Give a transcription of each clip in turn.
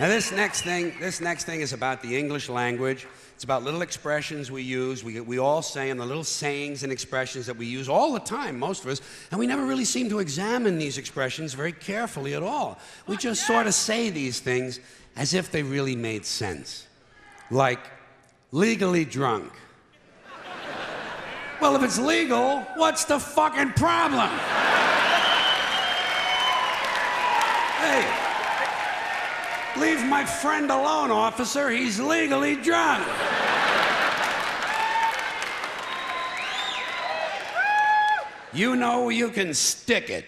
Now this next thing is about the English language. It's about little expressions we use. We all say them, the little sayings and expressions that we use all the time, most of us, and we never really seem to examine these expressions very carefully at all. We just sort of say these things as if they really made sense. Like, legally drunk. Well, if it's legal, what's the fucking problem? Hey, leave my friend alone, officer. He's legally drunk. You know you can stick it.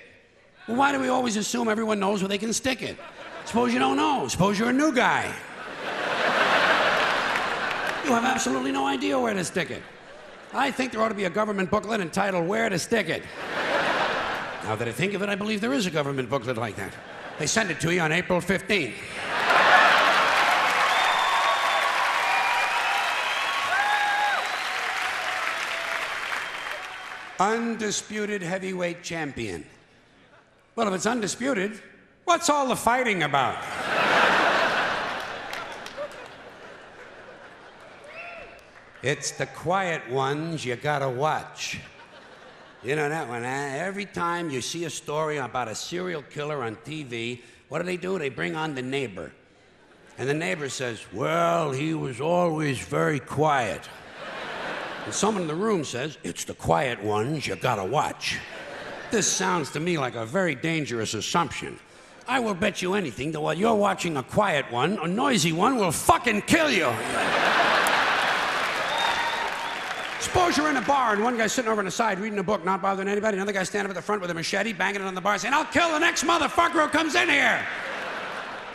Well, why do we always assume everyone knows where they can stick it? Suppose you don't know. Suppose you're a new guy. You have absolutely no idea where to stick it. I think there ought to be a government booklet entitled Where to Stick It. Now that I think of it, I believe there is a government booklet like that. They send it to you on April 15th. Undisputed heavyweight champion. Well, if it's undisputed, what's all the fighting about? It's the quiet ones you gotta watch. You know that one, huh? Every time you see a story about a serial killer on TV, what do? They bring on the neighbor. And the neighbor says, well, he was always very quiet. And someone in the room says, it's the quiet ones you gotta watch. This sounds to me like a very dangerous assumption. I will bet you anything that while you're watching a quiet one, a noisy one will fucking kill you. Suppose you're in a bar and one guy's sitting over on the side reading a book, not bothering anybody. Another guy standing up at the front with a machete, banging it on the bar, saying, I'll kill the next motherfucker who comes in here.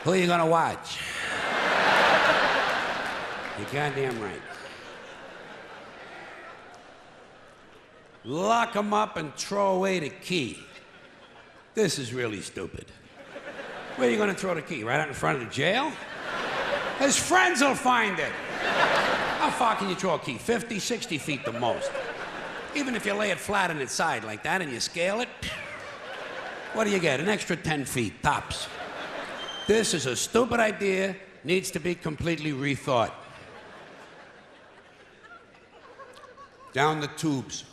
Who are you gonna watch? You're goddamn right. Lock him up and throw away the key. This is really stupid. Where are you gonna throw the key? Right out in front of the jail? His friends will find it. How far can you throw a key? 50, 60 feet the most. Even if you lay it flat on its side like that and you scale it, what do you get? An extra 10 feet, tops. This is a stupid idea, needs to be completely rethought. Down the tubes.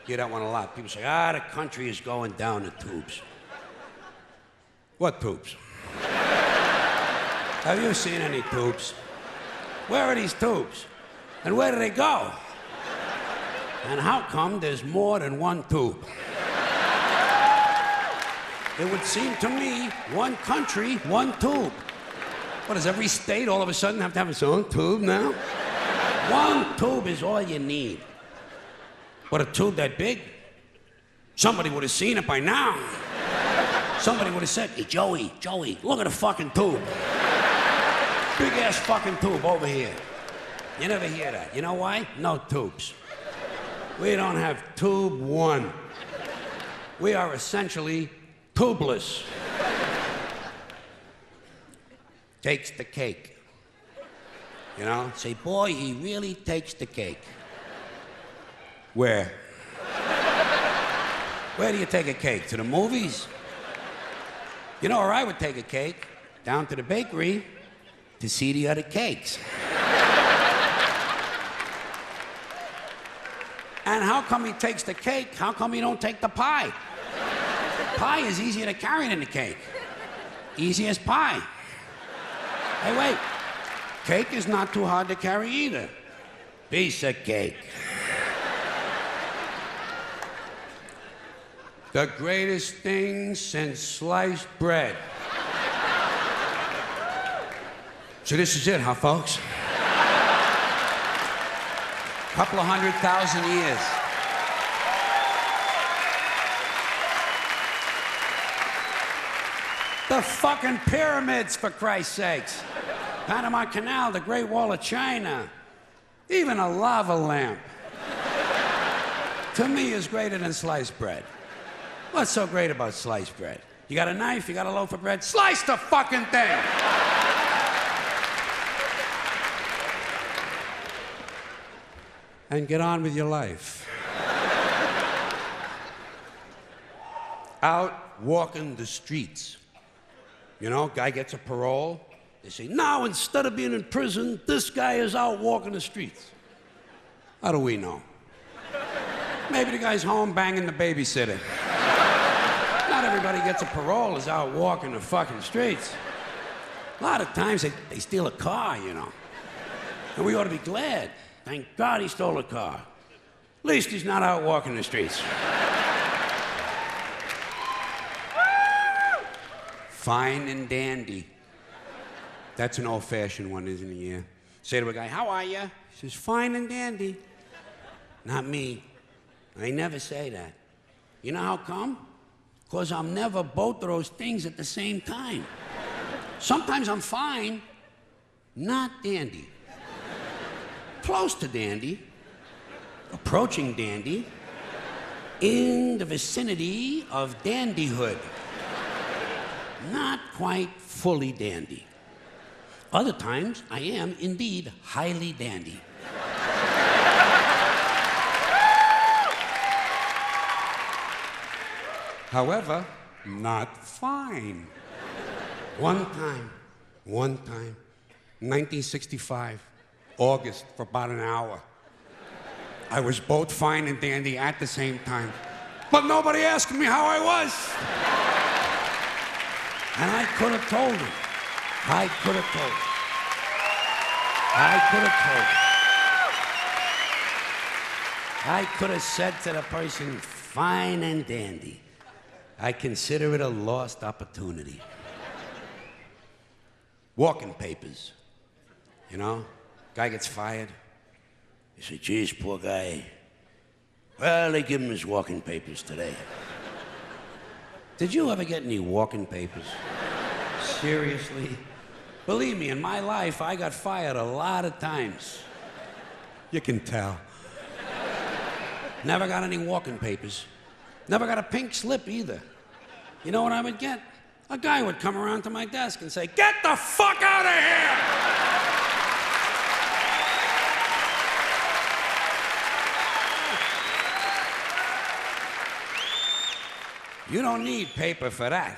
Hear that one a lot. People say, the country is going down the tubes. What tubes? Have you seen any tubes? Where are these tubes? And where do they go? And how come there's more than one tube? It would seem to me, one country, one tube. What, does every state all of a sudden have to have its own tube now? One tube is all you need. What, a tube that big? Somebody would have seen it by now. Somebody would have said, hey, Joey, look at the fucking tube. Big ass fucking tube over here. You never hear that. You know why? No tubes. We don't have tube one. We are essentially tubeless. Takes the cake. You know? Say, boy, he really takes the cake. Where? Where do you take a cake? To the movies? You know where I would take a cake? Down to the bakery to see the other cakes. And how come he takes the cake? How come he don't take the pie? Pie is easier to carry than the cake. Easy as pie. Hey, wait. Cake is not too hard to carry either. Piece of cake. The greatest thing since sliced bread. So this is it, huh, folks? Couple of 100,000 years. The fucking pyramids, for Christ's sakes. Panama Canal, the Great Wall of China. Even a lava lamp. To me, is greater than sliced bread. What's so great about sliced bread? You got a knife, you got a loaf of bread, slice the fucking thing! And get on with your life. Out walking the streets. You know, guy gets a parole, They say, now instead of being in prison, this guy is out walking the streets. How do we know? Maybe the guy's home banging the babysitter. Not everybody gets a parole is out walking the fucking streets. A lot of times they steal a car, you know. And we ought to be glad. Thank God he stole a car. At least he's not out walking the streets. Fine and dandy. That's an old-fashioned one, isn't it? Yeah. Say to a guy, how are you? He says, fine and dandy. Not me. I never say that. You know how come? Because I'm never both of those things at the same time. Sometimes I'm fine, not dandy. Close to dandy, approaching dandy, in the vicinity of dandyhood. Not quite fully dandy. Other times, I am indeed highly dandy. However, not fine. One time, 1965, August, for about an hour. I was both fine and dandy at the same time. But nobody asked me how I was. And I could have told him. I could have told him. I could have told him. I could have said to the person, fine and dandy. I consider it a lost opportunity. Walking papers. You know, guy gets fired. You say, geez, poor guy. Well, they give him his walking papers today. Did you ever get any walking papers? Seriously? Believe me, in my life, I got fired a lot of times. You can tell. Never got any walking papers. Never got a pink slip either. You know what I would get? A guy would come around to my desk and say, get the fuck out of here! You don't need paper for that.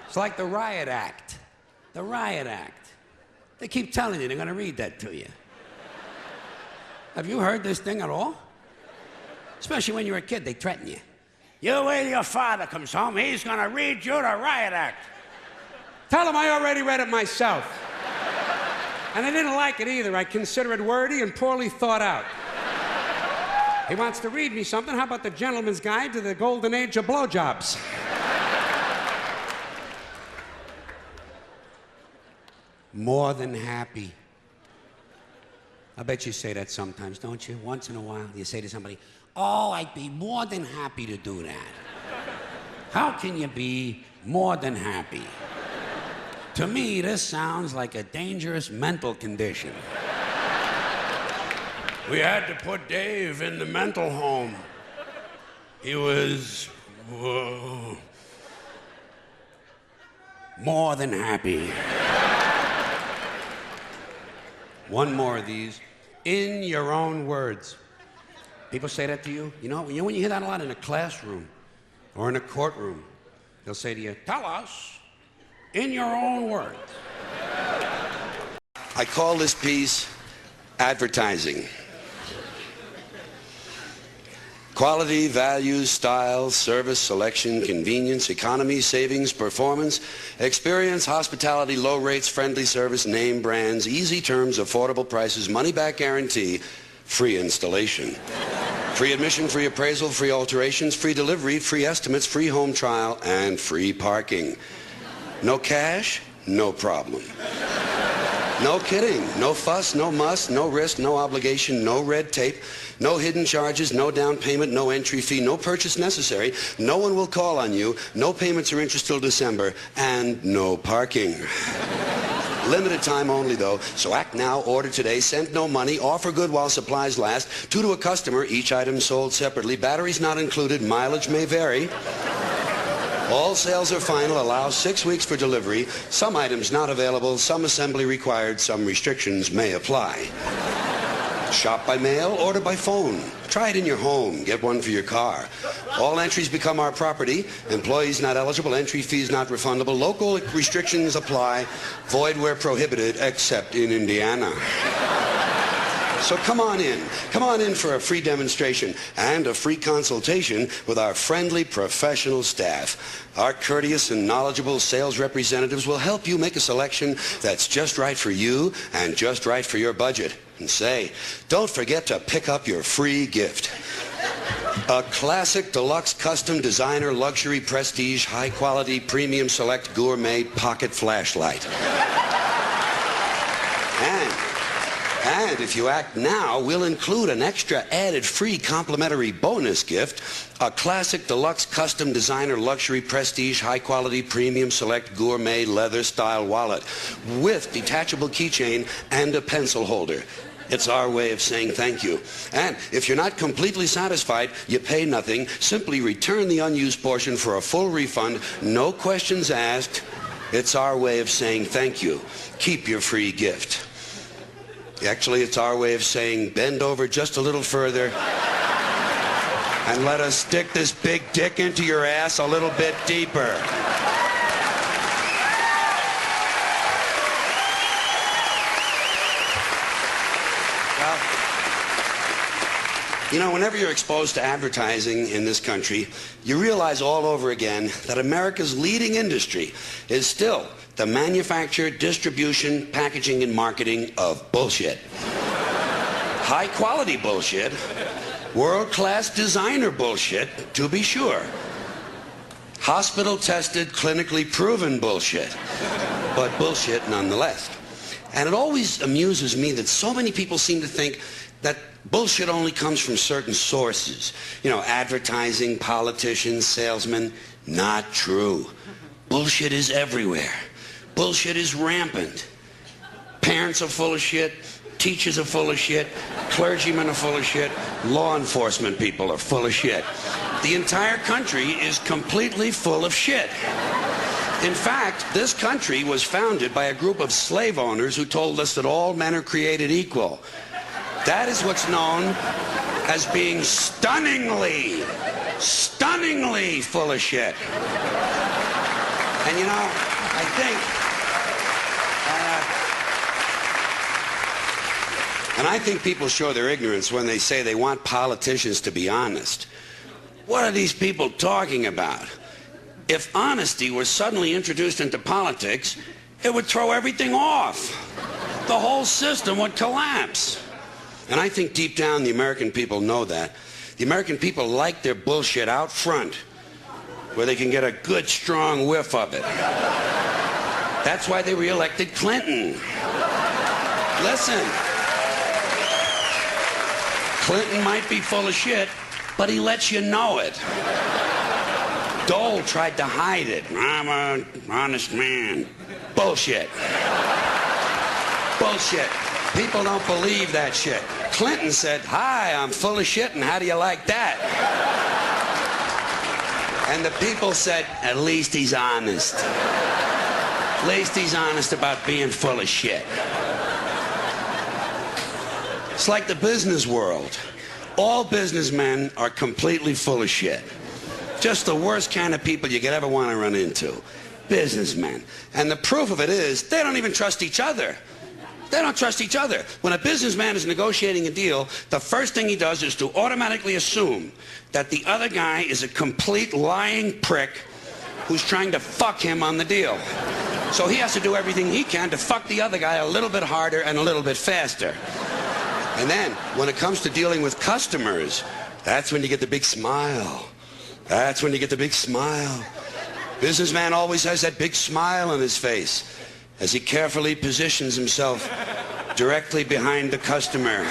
It's like the Riot Act. The Riot Act. They keep telling you they're going to read that to you. Have you heard this thing at all? Especially when you're a kid, they threaten you. You wait till your father comes home, he's going to read you the Riot Act. Tell him I already read it myself. And I didn't like it either. I consider it wordy and poorly thought out. He wants to read me something. How about the Gentleman's Guide to the Golden Age of Blowjobs? More than happy. I bet you say that sometimes, don't you? Once in a while, you say to somebody, oh, I'd be more than happy to do that. How can you be more than happy? To me, this sounds like a dangerous mental condition. We had to put Dave in the mental home. He was more than happy. One more of these. In your own words. People say that to you. You know when you hear that a lot in a classroom or in a courtroom, they'll say to you, tell us in your own words. I call this piece advertising. Quality, values, style, service, selection, convenience, economy, savings, performance, experience, hospitality, low rates, friendly service, name brands, easy terms, affordable prices, money-back guarantee, free installation. Free admission, free appraisal, free alterations, free delivery, free estimates, free home trial, and free parking. No cash? No problem. No kidding. No fuss, no muss, no risk, no obligation, no red tape, no hidden charges, no down payment, no entry fee, no purchase necessary, no one will call on you, no payments or interest till December, and no parking. Limited time only, though, so act now, order today, send no money, offer good while supplies last, 2 to a customer, each item sold separately, batteries not included, mileage may vary. All sales are final, allow 6 weeks for delivery, some items not available, some assembly required, some restrictions may apply. Shop by mail, order by phone. Try it in your home. Get one for your car. All entries become our property. Employees not eligible. Entry fees not refundable. Local restrictions apply. Void where prohibited, except in Indiana. So come on in. Come on in for a free demonstration and a free consultation with our friendly professional staff. Our courteous and knowledgeable sales representatives will help you make a selection that's just right for you and just right for your budget. And say, don't forget to pick up your free gift. A classic, deluxe, custom, designer, luxury, prestige, high-quality, premium, select, gourmet pocket flashlight. And if you act now, we'll include an extra added free complimentary bonus gift, a classic, deluxe, custom, designer, luxury, prestige, high-quality, premium, select, gourmet, leather-style wallet with detachable keychain and a pencil holder. It's our way of saying thank you. And if you're not completely satisfied, you pay nothing. Simply return the unused portion for a full refund, no questions asked. It's our way of saying thank you. Keep your free gift. Actually, it's our way of saying bend over just a little further and let us stick this big dick into your ass a little bit deeper. Well, you know, whenever you're exposed to advertising in this country, you realize all over again that America's leading industry is still the manufacture, distribution, packaging, and marketing of bullshit. High-quality bullshit, world-class designer bullshit, to be sure. Hospital-tested, clinically proven bullshit, but bullshit nonetheless. And it always amuses me that so many people seem to think that bullshit only comes from certain sources. You know, advertising, politicians, salesmen. Not true. Bullshit is everywhere. Bullshit is rampant. Parents are full of shit. Teachers are full of shit. Clergymen are full of shit. Law enforcement people are full of shit. The entire country is completely full of shit. In fact, this country was founded by a group of slave owners who told us that all men are created equal. That is what's known as being stunningly full of shit. And you know, I think people show their ignorance when they say they want politicians to be honest. What are these people talking about? If honesty were suddenly introduced into politics, it would throw everything off. The whole system would collapse. And I think deep down the American people know that. The American people like their bullshit out front, where they can get a good, strong whiff of it. That's why they re-elected Clinton. Listen, Clinton might be full of shit, but he lets you know it. Dole tried to hide it. I'm an honest man. Bullshit. Bullshit. People don't believe that shit. Clinton said, hi, I'm full of shit, and how do you like that? And the people said, at least he's honest. At least he's honest about being full of shit. It's like the business world. All businessmen are completely full of shit. Just the worst kind of people you could ever want to run into. Businessmen. And the proof of it is, they don't even trust each other. They don't trust each other. When a businessman is negotiating a deal, the first thing he does is to automatically assume that the other guy is a complete lying prick who's trying to fuck him on the deal. So he has to do everything he can to fuck the other guy a little bit harder and a little bit faster. And then, when it comes to dealing with customers, that's when you get the big smile. That's when you get the big smile. Businessman always has that big smile on his face as he carefully positions himself directly behind the customer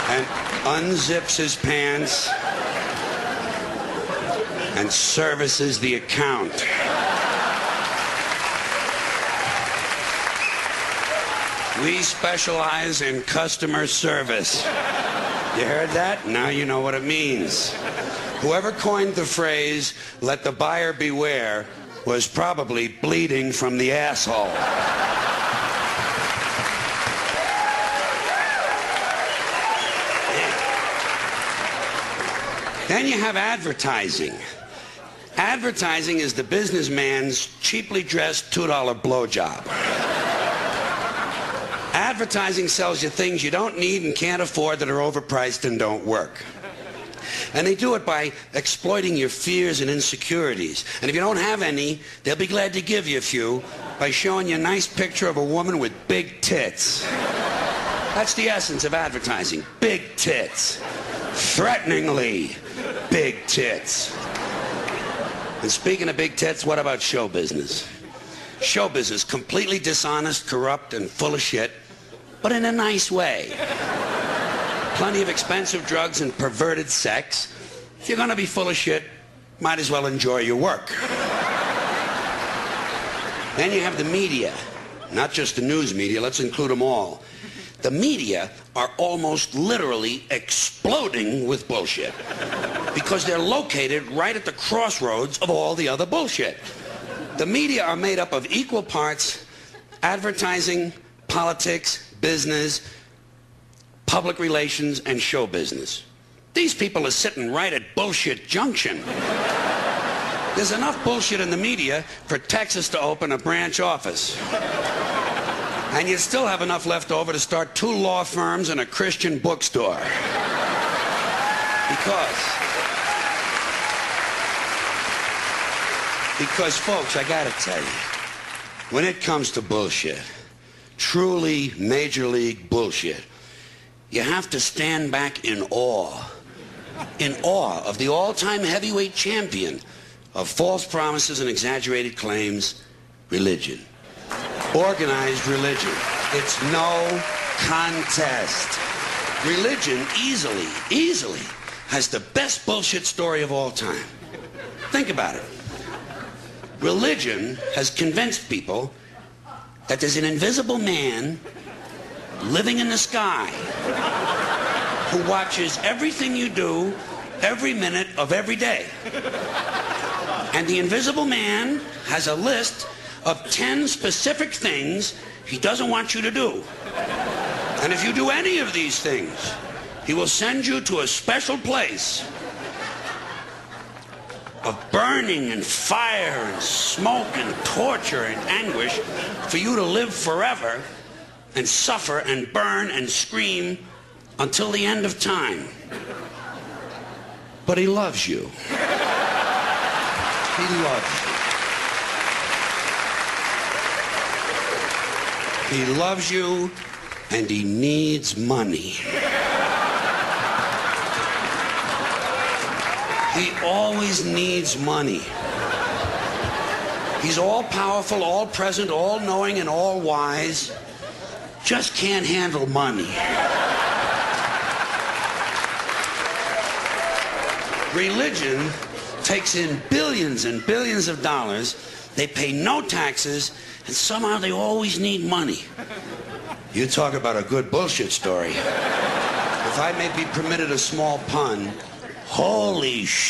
and unzips his pants and services the account. We specialize in customer service. You heard that? Now you know what it means. Whoever coined the phrase, let the buyer beware, was probably bleeding from the asshole. Then you have advertising. Advertising is the businessman's cheaply dressed $2 blowjob. Advertising sells you things you don't need and can't afford that are overpriced and don't work. And they do it by exploiting your fears and insecurities. And if you don't have any, they'll be glad to give you a few by showing you a nice picture of a woman with big tits. That's the essence of advertising. Big tits. Threateningly big tits. And speaking of big tits, what about show business? Show business, completely dishonest, corrupt, and full of shit, but in a nice way. Plenty of expensive drugs and perverted sex. If you're gonna be full of shit, might as well enjoy your work. Then you have the media. Not just the news media, let's include them all. The media are almost literally exploding with bullshit because they're located right at the crossroads of all the other bullshit. The media are made up of equal parts advertising, politics, business, public relations, and show business. These people are sitting right at bullshit junction. There's enough bullshit in the media for Texas to open a branch office. And you still have enough left over to start 2 law firms and a Christian bookstore. Because folks, I gotta tell you, when it comes to bullshit, truly major league bullshit, you have to stand back in awe of the all-time heavyweight champion of false promises and exaggerated claims, religion. Organized religion. It's no contest. Religion easily has the best bullshit story of all time. Think about it. Religion has convinced people that there's an invisible man living in the sky who watches everything you do every minute of every day. And the invisible man has a list of 10 specific things he doesn't want you to do. And if you do any of these things, he will send you to a special place of burning and fire and smoke and torture and anguish for you to live forever and suffer and burn and scream until the end of time. But he loves you. He loves you. He loves you, and he needs money. He always needs money. He's all-powerful, all-present, all-knowing, and all-wise. Just can't handle money. Religion takes in billions and billions of dollars. They pay no taxes, and somehow they always need money. You talk about a good bullshit story. If I may be permitted a small pun, holy shit.